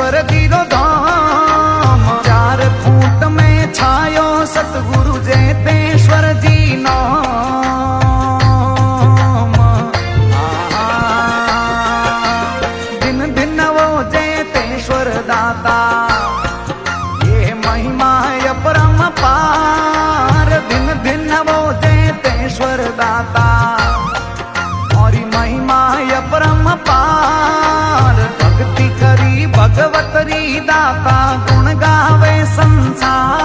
Teshwar zero धाम। 4 फूट में छायो सतगुरु जेतेश्वर जी नाम। दिन दिन वो जेतेश्वर दाता, ये महिमा अपरंपार। दिन दिन वो जेतेश्वर दाता और महिमा अपरंपार। भक्ति करी भगवतरी दाता, गुण गावे संसार।